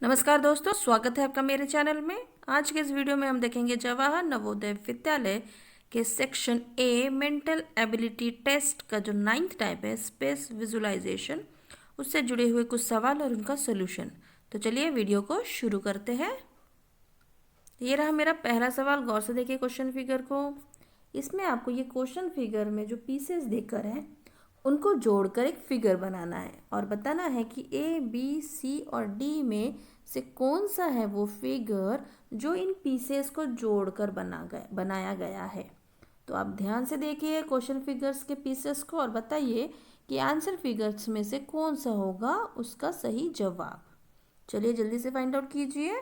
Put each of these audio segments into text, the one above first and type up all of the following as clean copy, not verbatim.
नमस्कार दोस्तों, स्वागत है आपका मेरे चैनल में। आज के इस वीडियो में हम देखेंगे जवाहर नवोदय विद्यालय के section A mental ability test का जो 9th टाइप है स्पेस विजुलाइजेशन, उससे जुड़े हुए कुछ सवाल और उनका सोल्यूशन। तो चलिए वीडियो को शुरू करते हैं। ये रहा मेरा पहला सवाल। गौर से देखिए क्वेश्चन फिगर को। इसमें आपको ये क्वेश्चन फिगर में जो पीसेस देकर हैं उनको जोड़कर एक फिगर बनाना है और बताना है कि ए बी सी और डी में से कौन सा है वो फिगर जो इन पीसेस को जोड़कर बनाया गया है। तो आप ध्यान से देखिए क्वेश्चन फिगर्स के पीसेस को और बताइए कि आंसर फिगर्स में से कौन सा होगा उसका सही जवाब। चलिए जल्दी से फाइंड आउट कीजिए।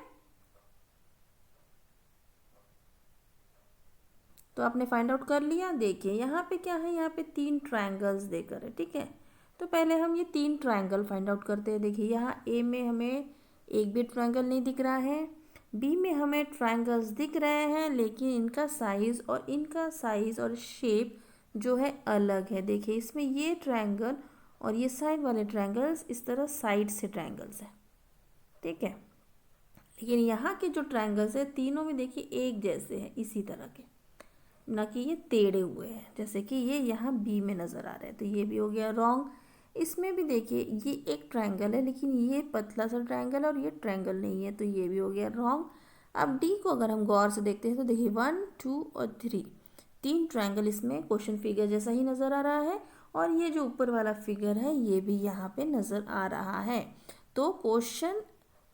तो आपने फाइंड आउट कर लिया। देखिए यहाँ पे क्या है, यहाँ पे 3 ट्रायंगल्स देकर है, ठीक है। तो पहले हम ये 3 ट्रायंगल फाइंड आउट करते हैं। देखिए यहाँ ए में हमें एक भी ट्रायंगल नहीं दिख रहा है, बी में हमें ट्रायंगल्स दिख रहे हैं लेकिन इनका साइज और शेप जो है अलग है। देखिए इसमें ये ट्रायंगल और ये साइड वाले ट्रायंगल्स इस तरह साइड से ट्रायंगल्स है, ठीक है। लेकिन यहाँ के जो ट्रायंगल्स है तीनों में देखिए एक जैसे हैं, इसी तरह के, ना कि ये टेढ़े हुए हैं जैसे कि ये यहाँ बी में नज़र आ रहा है। तो ये भी हो गया रॉन्ग। इसमें भी देखिए ये एक ट्रायंगल है लेकिन ये पतला सा ट्रायंगल है और ये ट्रायंगल नहीं है, तो ये भी हो गया रॉन्ग। अब डी को अगर हम गौर से देखते हैं तो देखिए 1, 2 और 3 ट्रायंगल इसमें क्वेश्चन फिगर जैसा ही नज़र आ रहा है और ये जो ऊपर वाला फिगर है ये भी यहाँ पे नज़र आ रहा है। तो क्वेश्चन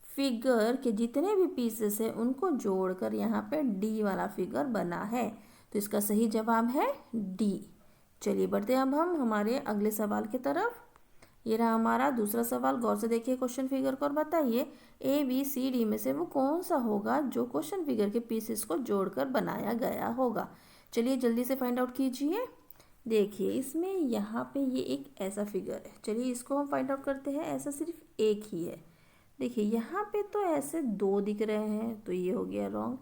फिगर के जितने भी पीसेस है उनको जोड़कर यहाँ पे डी वाला फिगर बना है, तो इसका सही जवाब है डी। चलिए बढ़ते हैं अब हम हमारे अगले सवाल की तरफ। ये रहा हमारा दूसरा सवाल। गौर से देखिए क्वेश्चन फिगर को और बताइए ए बी सी डी में से वो कौन सा होगा जो क्वेश्चन फिगर के पीसेस को जोड़कर बनाया गया होगा। चलिए जल्दी से फाइंड आउट कीजिए। देखिए इसमें यहाँ पे ये एक ऐसा फिगर है, चलिए इसको हम फाइंड आउट करते हैं। ऐसा सिर्फ एक ही है। देखिए यहाँ पे तो ऐसे 2 दिख रहे हैं, तो ये हो गया रॉन्ग।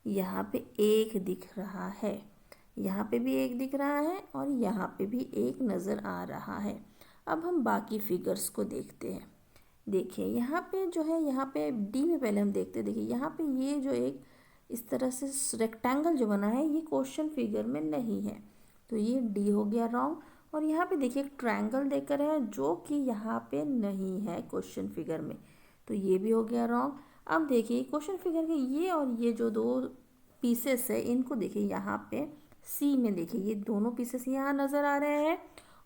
यहाँ पे एक दिख रहा है, यहाँ पे भी एक दिख रहा है और यहाँ पे भी एक नज़र आ रहा है। अब हम बाकी फिगर्स को देखते हैं। देखिए यहाँ पे जो है, यहाँ पे डी में पहले हम देखते हैं। देखिए यहाँ पे ये जो एक इस तरह से रेक्टेंगल जो बना है ये क्वेश्चन फिगर में नहीं है, तो ये डी हो गया रॉन्ग। और यहाँ पे देखिए एक ट्रायंगल देकर है जो कि यहाँ पे नहीं है क्वेश्चन फिगर में, तो ये भी हो गया रॉन्ग। अब देखिए क्वेश्चन फिगर के ये और ये जो 2 पीसेस है इनको देखिए यहाँ पे सी में देखिए ये दोनों पीसेस यहाँ नज़र आ रहे हैं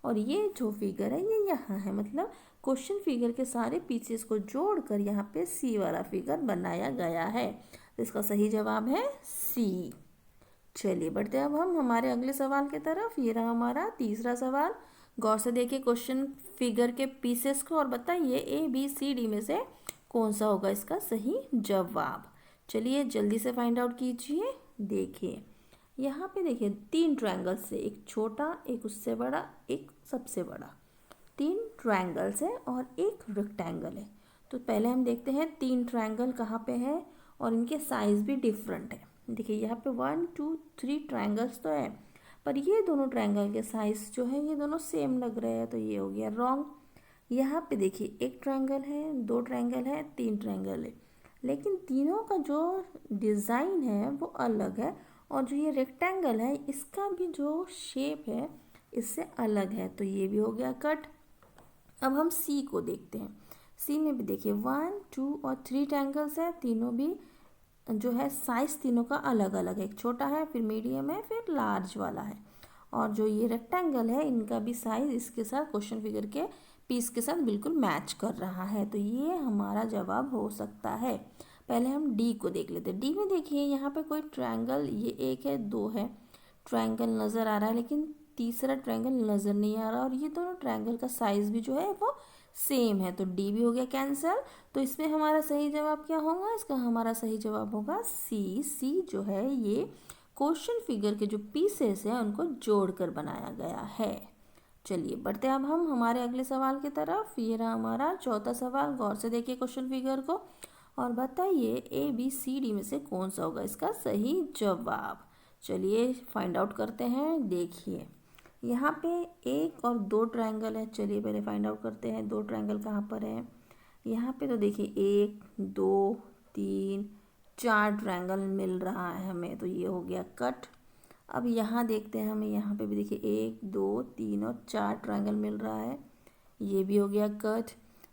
और ये जो फिगर है ये यहाँ है। मतलब क्वेश्चन फिगर के सारे पीसेस को जोड़कर यहाँ पे सी वाला फिगर बनाया गया है, तो इसका सही जवाब है सी। चलिए बढ़ते हैं अब हम हमारे अगले सवाल की तरफ। ये रहा हमारा तीसरा सवाल। गौर से देखिए क्वेश्चन फिगर के पीसेस को और बताइए ए बी सी डी में से कौन सा होगा इसका सही जवाब। चलिए जल्दी से फाइंड आउट कीजिए। देखिए यहाँ पे देखिए 3 ट्रायंगल्स से, एक छोटा, एक उससे बड़ा, एक सबसे बड़ा। 3 ट्रायंगल्स है और एक रेक्टेंगल है। तो पहले हम देखते हैं 3 ट्रायंगल कहाँ पे है और इनके साइज भी डिफरेंट है। देखिए यहाँ पे 1, 2, 3 ट्रायंगल्स तो है पर ये दोनों ट्रायंगल के साइज जो है ये दोनों सेम लग रहे हैं, तो ये हो गया रॉन्ग। यहाँ पे देखिए एक ट्रायंगल है, 2 ट्रायंगल है, 3 ट्रायंगल है, लेकिन तीनों का जो डिज़ाइन है वो अलग है और जो ये रेक्टेंगल है इसका भी जो शेप है इससे अलग है, तो ये भी हो गया कट। अब हम सी को देखते हैं। सी में भी देखिए 1, 2 और 3 ट्रायंगल्स है, तीनों भी जो है साइज तीनों का अलग अलग है। एक छोटा है, फिर मीडियम है, फिर लार्ज वाला है। और जो ये रेक्टेंगल है इनका भी साइज इसके साथ क्वेश्चन फिगर के पीस के साथ बिल्कुल मैच कर रहा है, तो ये हमारा जवाब हो सकता है। पहले हम डी को देख लेते हैं। डी में देखिए यहाँ पे कोई ट्रायंगल, ये एक है, 2 है ट्रायंगल नज़र आ रहा है लेकिन तीसरा ट्रायंगल नज़र नहीं आ रहा और ये दोनों ट्रायंगल का साइज भी जो है वो सेम है, तो डी भी हो गया कैंसिल। तो इसमें हमारा सही जवाब क्या होगा, इसका हमारा सही जवाब होगा सी। सी जो है ये क्वेश्चन फिगर के जो पीसेस हैं उनको जोड़कर बनाया गया है। चलिए बढ़ते हैं अब हम हमारे अगले सवाल की तरफ। ये रहा हमारा चौथा सवाल। गौर से देखिए क्वेश्चन फिगर को और बताइए ए बी सी डी में से कौन सा होगा इसका सही जवाब। चलिए फाइंड आउट करते हैं। देखिए यहाँ पे 1 और 2 ट्रायंगल है, चलिए पहले फाइंड आउट करते हैं 2 ट्रायंगल कहाँ पर है। यहाँ पे तो देखिए 1 2 3 4 ट्रायंगल मिल रहा है हमें, तो ये हो गया कट। अब यहाँ देखते हैं, हमें यहाँ पे भी देखिए 1 2 3 और 4 ट्रायंगल मिल रहा है, ये भी हो गया कट।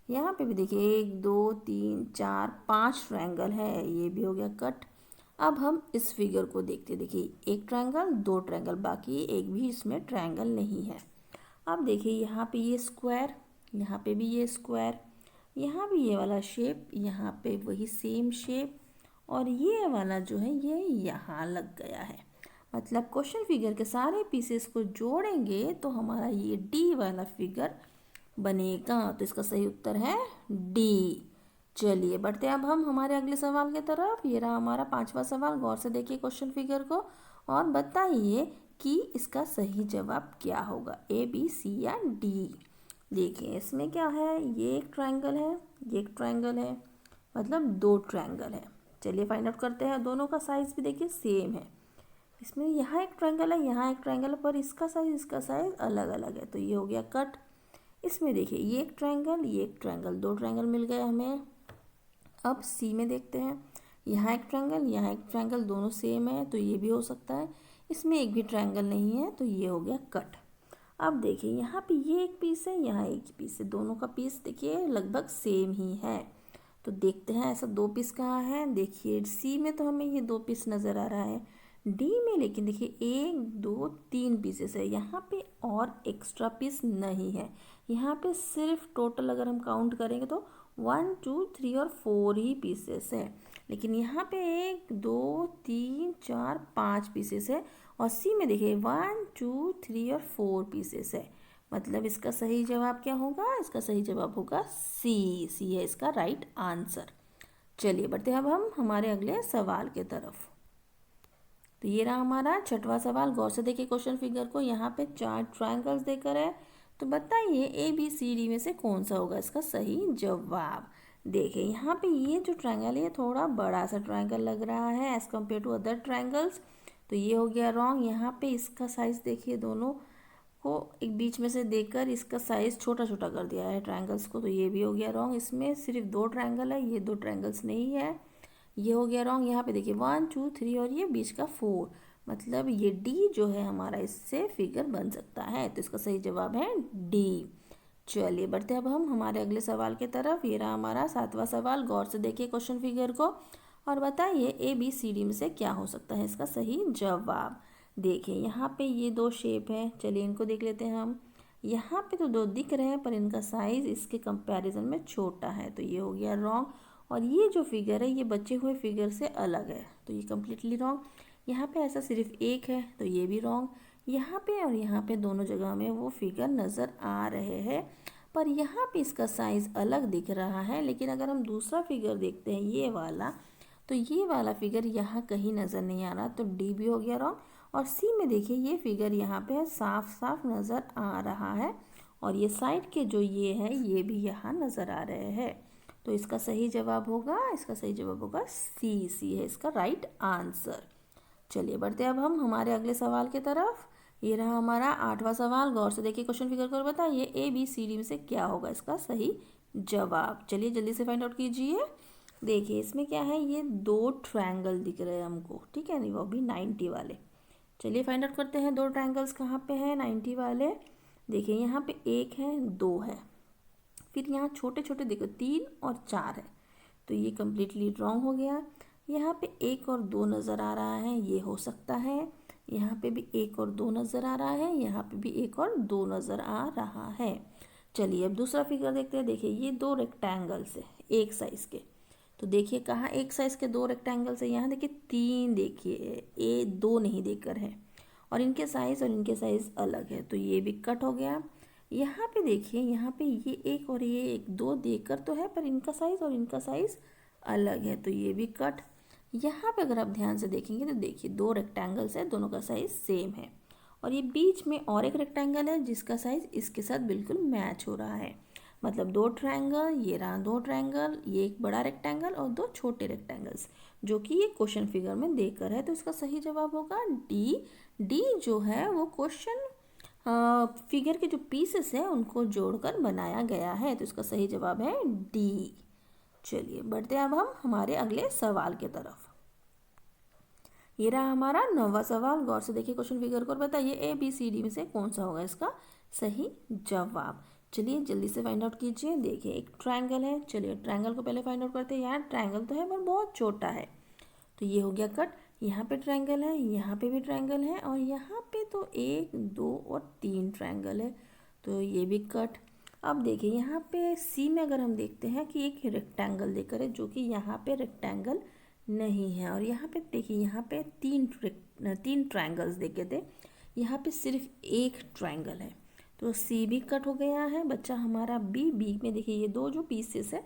यहाँ पे भी देखिए 1 2 3 4 5 ट्रायंगल है, ये भी हो गया कट। अब हम इस फिगर को देखते हैं, देखिए 1 ट्रायंगल 2 ट्रायंगल, बाकी एक भी इसमें ट्रायंगल नहीं है। अब देखिए यहाँ पे ये स्क्वायर, यहाँ पे भी ये स्क्वायर, यहाँ भी ये वाला शेप, यहाँ पे वही सेम शेप, और ये वाला जो है ये यहाँ लग गया है। मतलब क्वेश्चन फिगर के सारे पीसेस को जोड़ेंगे तो हमारा ये डी वाला फिगर बनेगा। तो इसका सही उत्तर है डी। चलिए बढ़ते हैं अब हम हमारे अगले सवाल की तरफ। ये रहा हमारा 5वां सवाल। गौर से देखिए क्वेश्चन फिगर को और बताइए कि इसका सही जवाब क्या होगा, ए बी सी या डी। देखिए इसमें क्या है, ये एक ट्रायंगल है, ये एक ट्रायंगल है, मतलब 2 ट्रायंगल है। चलिए फाइंड आउट करते हैं। दोनों का साइज भी देखिए सेम है। इसमें यहाँ एक ट्रायंगल है, यहाँ एक ट्रायंगल है, पर इसका साइज अलग अलग है, तो ये हो गया कट। इसमें देखिए ये एक ट्रायंगल, ये एक ट्रायंगल, 2 ट्रायंगल मिल गए हमें। अब सी में देखते हैं, यहाँ एक ट्रायंगल, यहाँ एक ट्रायंगल, दोनों सेम है, तो ये भी हो सकता है। इसमें एक भी ट्रायंगल नहीं है, तो ये हो गया कट। अब देखिए यहाँ पे ये एक पीस है, यहाँ एक पीस है, दोनों का पीस देखिए लगभग सेम ही है। तो देखते हैं ऐसा 2 पीस कहाँ है। देखिए सी में तो हमें ये 2 पीस नज़र आ रहा है, डी में लेकिन देखिए 1 2 3 पीसेस है। यहाँ पे और एक्स्ट्रा पीस नहीं है, यहाँ पे सिर्फ टोटल अगर हम काउंट करेंगे तो 1 2 3 और 4 ही पीसेस है। लेकिन यहाँ पे 1 2 3 4 5 पीसेस है, और सी में देखिए 1 2 3 और 4 पीसेस है। मतलब इसका सही जवाब क्या होगा, इसका सही जवाब होगा सी। सी है इसका राइट आंसर। चलिए बढ़ते हैं अब हम हमारे अगले सवाल के तरफ। तो ये रहा हमारा 6वां सवाल। गौर से देखिए क्वेश्चन फिगर को, यहाँ पे 4 ट्रायंगल्स देकर है, तो बताइए ए बी सी डी में से कौन सा होगा इसका सही जवाब। देखिए यहाँ पे ये जो ट्रायंगल है थोड़ा बड़ा सा ट्रायंगल लग रहा है as compare to other triangles, तो ये हो गया रॉन्ग। यहाँ पे इसका साइज़ देखिए, दोनों को एक बीच में से देखकर इसका साइज़ छोटा छोटा कर दिया है ट्रायंगल्स को, तो ये भी हो गया रॉन्ग। इसमें सिर्फ 2 ट्रायंगल है, ये 2 ट्रायंगल्स नहीं है, ये हो गया रॉन्ग। यहाँ पे देखिए 1 2 3 और ये बीच का 4, मतलब ये डी जो है हमारा इससे फिगर बन सकता है, तो इसका सही जवाब है डी। चलिए बढ़ते हैं अब हम हमारे अगले सवाल की तरफ। ये रहा हमारा 7वां सवाल। गौर से देखिए क्वेश्चन फिगर को और बताइए ए बी सी डी में से क्या हो सकता है इसका सही जवाब। देखिए यहाँ पे ये 2 शेप है, चलिए इनको देख लेते हैं हम। यहाँ पे तो 2 दिख रहे हैं पर इनका साइज़ इसके कंपैरिजन में छोटा है, तो ये हो गया रॉन्ग। और ये जो फिगर है ये बचे हुए फिगर से अलग है, तो ये कम्प्लीटली रॉन्ग। यहाँ पे ऐसा सिर्फ एक है, तो ये भी रॉन्ग। यहाँ पे और यहाँ पे दोनों जगह में वो फिगर नज़र आ रहे हैं, पर यहाँ पे इसका साइज़ अलग दिख रहा है। लेकिन अगर हम दूसरा फिगर देखते हैं ये वाला, तो ये वाला फिगर यहाँ कहीं नज़र नहीं आ रहा, तो डी भी हो गया रॉन्ग। और सी में देखिए ये फिगर यहाँ पे साफ साफ नज़र आ रहा है, और ये साइड के जो ये है ये भी यहाँ नज़र आ रहे हैं, तो इसका सही जवाब होगा, इसका सही जवाब होगा सी। सी है इसका राइट आंसर। चलिए बढ़ते हैं अब हम हमारे अगले सवाल की तरफ। ये रहा हमारा 8वां सवाल। गौर से देखिए क्वेश्चन फिगर को, बताइए ए बी सी डी में से क्या होगा इसका सही जवाब। चलिए जल्दी से फाइंड आउट कीजिए। देखिए इसमें क्या है, ये 2 ट्रायंगल दिख रहे हैं हमको, ठीक है नहीं, वो भी 90 वाले। चलिए फाइंड आउट करते हैं 2 ट्रायंगल्स कहाँ पे हैं 90 वाले। देखिए यहाँ पे 1 है 2 है, फिर यहाँ छोटे छोटे देखो 3 और 4 है, तो ये कम्प्लीटली रॉन्ग हो गया। यहाँ पे 1 और 2 नज़र आ रहा है, ये हो सकता है। यहाँ पे भी 1 और 2 नज़र आ रहा है, यहाँ पे भी 1 और 2 नज़र आ रहा है। चलिए अब दूसरा फिगर देखते हैं। देखिए ये 2 रेक्टेंगल्स है एक साइज़ के, तो देखिए कहाँ एक साइज़ के 2 रेक्टेंगल्स है, यहाँ देखिए 3, देखिए ए 2 नहीं देकर है, और इनके साइज़ अलग है, तो ये भी कट हो गया। यहाँ पे देखिए, यहाँ पे ये 1 और ये 1 2 देकर तो है, पर इनका साइज़ अलग है, तो ये भी कट। यहाँ पे अगर आप ध्यान से देखेंगे तो देखिए 2 रेक्टेंगल्स है, दोनों का साइज़ सेम है, और ये बीच में और एक रेक्टेंगल है जिसका साइज़ इसके साथ बिल्कुल मैच हो रहा है। मतलब 2 ट्रायंगल, ये रहा 2 ट्रायंगल, ये एक बड़ा रेक्टेंगल और 2 छोटे रेक्टेंगल्स, जो कि ये क्वेश्चन फिगर में देकर है, तो इसका सही जवाब होगा डी। डी जो है वो क्वेश्चन फिगर के जो पीसेस हैं उनको जोड़कर बनाया गया है, तो इसका सही जवाब है डी। चलिए बढ़ते हैं अब हम हमारे अगले सवाल की तरफ। ये रहा हमारा 9वां सवाल। गौर से देखिए क्वेश्चन फिगर को और बताइए ABCD में से कौन सा होगा इसका सही जवाब। चलिए जल्दी से फाइंड आउट कीजिए। देखिए एक ट्रायंगल है, चलिए ट्रायंगल को पहले फाइंड आउट करते हैं। यार ट्रायंगल तो है पर बहुत छोटा है, तो ये हो गया कट। यहाँ पे ट्रायंगल है, यहाँ पे भी ट्रायंगल है, और यहाँ पे तो 1 2 और 3 ट्रायंगल है, तो ये भी कट। अब देखिए यहाँ पे सी में अगर हम देखते हैं कि एक रेक्टेंगल देकर है, जो कि यहाँ पे रेक्टेंगल नहीं है। और यहाँ पे देखिए यहाँ पे तीन ट्रायंगल्स देखे थे, यहाँ पे सिर्फ एक ट्रायंगल है, तो सी भी कट हो गया है। बच्चा हमारा बी में देखिए ये दो जो पीसेस है,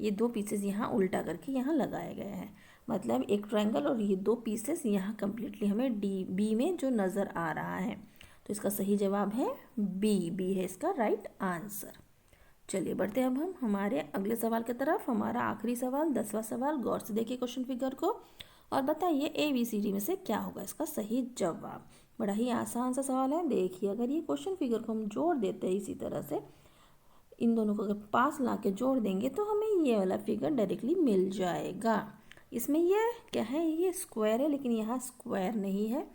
ये दो पीसेस यहाँ उल्टा करके यहाँ लगाए गए हैं, मतलब एक ट्रायंगल और ये दो पीसेस यहाँ कम्प्लीटली हमें बी में जो नज़र आ रहा है। तो इसका सही जवाब है बी है इसका राइट आंसर। चलिए बढ़ते हैं अब हम हमारे अगले सवाल की तरफ। हमारा आखिरी सवाल 10वां सवाल। गौर से देखिए क्वेश्चन फिगर को और बताइए ABCD में से क्या होगा इसका सही जवाब। बड़ा ही आसान सा सवाल है। देखिए अगर ये क्वेश्चन फिगर को हम जोड़ देते हैं इसी तरह से, इन दोनों को अगर पास ला के जोड़ देंगे तो हमें ये वाला फिगर डायरेक्टली मिल जाएगा। इसमें ये क्या है, ये स्क्वायर है, लेकिन यहाँ स्क्वायर नहीं है।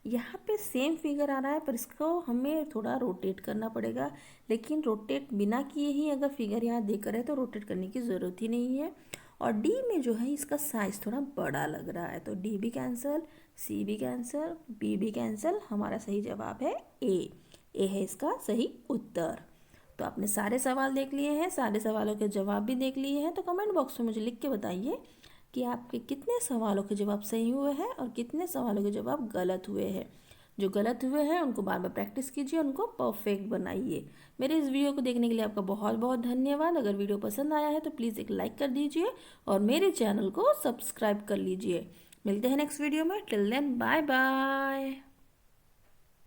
यहाँ पे सेम फिगर आ रहा है पर इसको हमें थोड़ा रोटेट करना पड़ेगा, लेकिन रोटेट बिना किए ही अगर फिगर यहाँ देकर है तो रोटेट करने की ज़रूरत ही नहीं है। और डी में जो है इसका साइज़ थोड़ा बड़ा लग रहा है, तो डी भी कैंसिल, सी भी कैंसिल, बी भी कैंसिल। हमारा सही जवाब है ए है इसका सही उत्तर। तो आपने सारे सवाल देख लिए हैं, सारे सवालों के जवाब भी देख लिए हैं, तो कमेंट बॉक्स में मुझे लिख के बताइए कि आपके कितने सवालों के जवाब सही हुए हैं और कितने सवालों के जवाब गलत हुए हैं। जो गलत हुए हैं उनको बार बार प्रैक्टिस कीजिए, उनको परफेक्ट बनाइए। मेरे इस वीडियो को देखने के लिए आपका बहुत बहुत धन्यवाद। अगर वीडियो पसंद आया है तो प्लीज़ एक लाइक कर दीजिए और मेरे चैनल को सब्सक्राइब कर लीजिए। मिलते हैं नेक्स्ट वीडियो में। Till then bye bye.